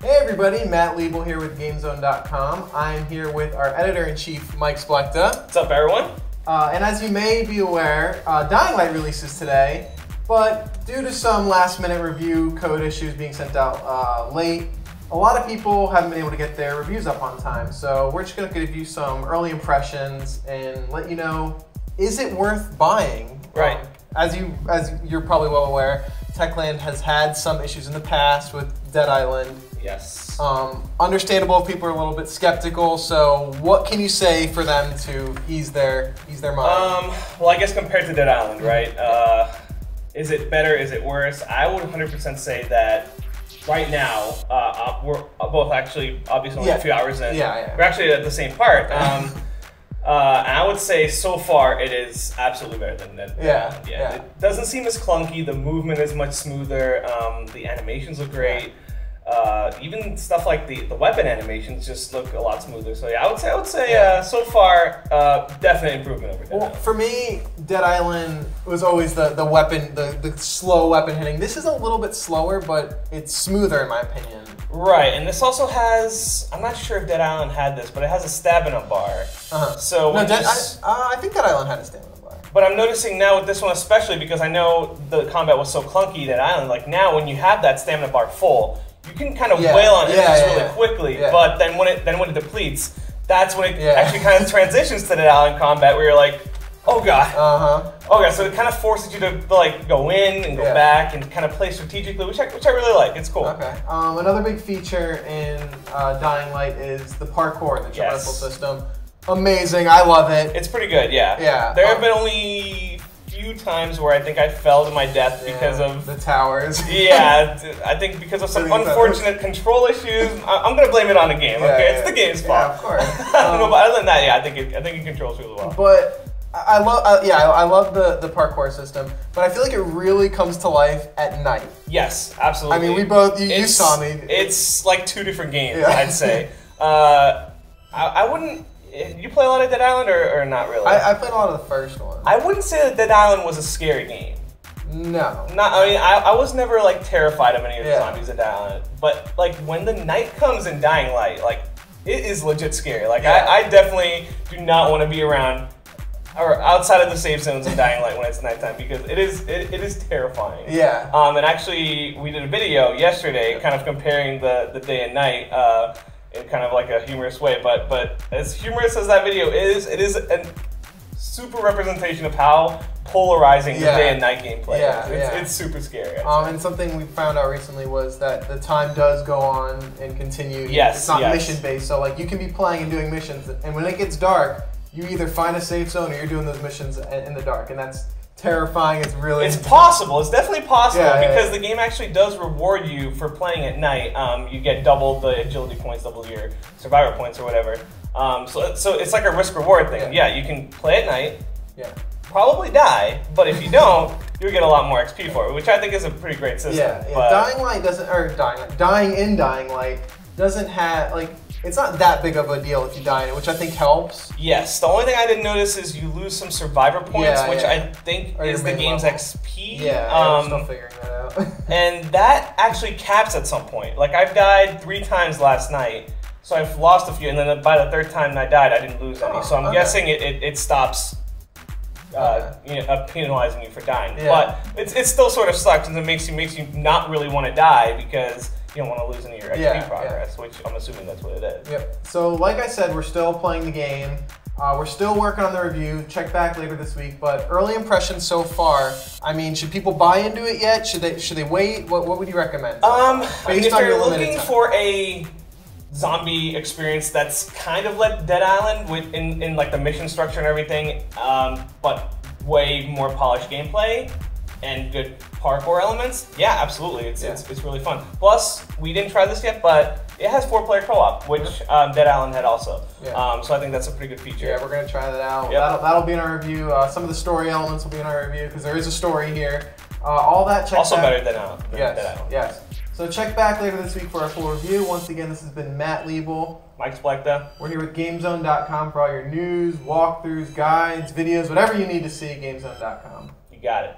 Hey everybody, Matt Liebel here with GameZone.com. I'm here with our editor-in-chief, Mike Splechta. What's up, everyone? And as you may be aware, Dying Light releases today, but due to some last-minute review code issues being sent out late, a lot of people haven't been able to get their reviews up on time. So we're just going to give you some early impressions and let you know, is it worth buying? Right. As you're probably well aware, Techland has had some issues in the past with Dead Island. Yes. Understandable if people are a little bit skeptical. So, what can you say for them to ease their mind? Well, I guess compared to Dead Island, right? Is it better? Is it worse? I would 100% say that right now we're both actually obviously only a few hours in. Yeah. We're actually at the same part. And I would say so far it is absolutely better than Dead Island. Yeah. It doesn't seem as clunky. The movement is much smoother. The animations look great. Even stuff like the weapon animations just look a lot smoother. So yeah, I would say so far definite improvement over Dead Island. For me, Dead Island was always the weapon, the slow weapon hitting. This is a little bit slower, but it's smoother in my opinion. Right, and this also has, I'm not sure if Dead Island had this, but it has a stamina bar. So no, I think Dead Island had a stamina bar. But I'm noticing now with this one especially, because I know the combat was so clunky, Dead Island, like now when you have that stamina bar full, you can kind of wail on enemies really quickly, but then when it depletes, that's when it actually kind of transitions to Dead Island combat where you're like, oh god. Oh god, so it kind of forces you to like go in and go back and kind of play strategically, which I really like. It's cool. Okay. Another big feature in Dying Light is the parkour, the traversal system. Amazing, I love it. It's pretty good, yeah. There have been only few times where I think I fell to my death because of the towers. I think because of some unfortunate control issues. I'm gonna blame it on the game. Okay, it's the game's fault. Yeah, of course. No, but other than that, I think it controls really well. But I love the parkour system, but I feel like it really comes to life at night. Yes, absolutely. I mean, you saw me. It's like two different games, I'd say. I wouldn't. You play a lot of Dead Island or not really? I played a lot of the first one. I wouldn't say that Dead Island was a scary game. No. I was never like terrified of any of the zombies in Dead Island, but like when the night comes in Dying Light, like it is legit scary. Like I definitely do not want to be around or outside of the safe zones in Dying Light when it's nighttime because it is terrifying. Yeah. And actually we did a video yesterday kind of comparing the day and night in kind of like a humorous way, but as humorous as that video is, it is a super representation of how polarizing the day and night gameplay is. It's super scary. And something we found out recently was that the time does go on and continue. Yes, it's not mission based, so like you can be playing and doing missions, and when it gets dark, you either find a safe zone or you're doing those missions in the dark, and that's terrifying. It's possible. It's definitely possible because the game actually does reward you for playing at night. You get double the agility points, double your survivor points or whatever. So it's like a risk reward thing. Yeah, you can play at night. Yeah. Probably die, but if you don't, you'll get a lot more XP for it, which I think is a pretty great system. Yeah. But Dying Light doesn't, or Dying in Dying Light doesn't have like. It's not that big of a deal if you die in it, which I think helps. Yes, the only thing I didn't notice is you lose some survivor points, which I think is the game's XP. Yeah, I'm still figuring that out. And that actually caps at some point. Like, I've died 3 times last night, so I've lost a few, and then by the 3rd time I died, I didn't lose any. So I'm guessing it stops penalizing you for dying. But it still sort of sucks, and it makes you not really want to die because you don't want to lose any of your XP progress, which I'm assuming that's what it is. Yep. So like I said, we're still playing the game. We're still working on the review. Check back later this week. But early impressions so far, I mean, should people buy into it yet? Should they wait? What would you recommend? If you're looking for a zombie experience that's kind of like Dead Island in like the mission structure and everything, but way more polished gameplay and good parkour elements, absolutely, it's really fun. Plus, we didn't try this yet, but it has 4-player co-op, which Dead Island had also. So I think that's a pretty good feature. Yeah, we're gonna try that out. That'll be in our review. Some of the story elements will be in our review because there is a story here. All that check also back. Better than Dead Island. Yes. So check back later this week for our full review. Once again, this has been Matt Liebel. Mike Splechta. We're here with GameZone.com for all your news, walkthroughs, guides, videos, whatever you need to see. GameZone.com. You got it.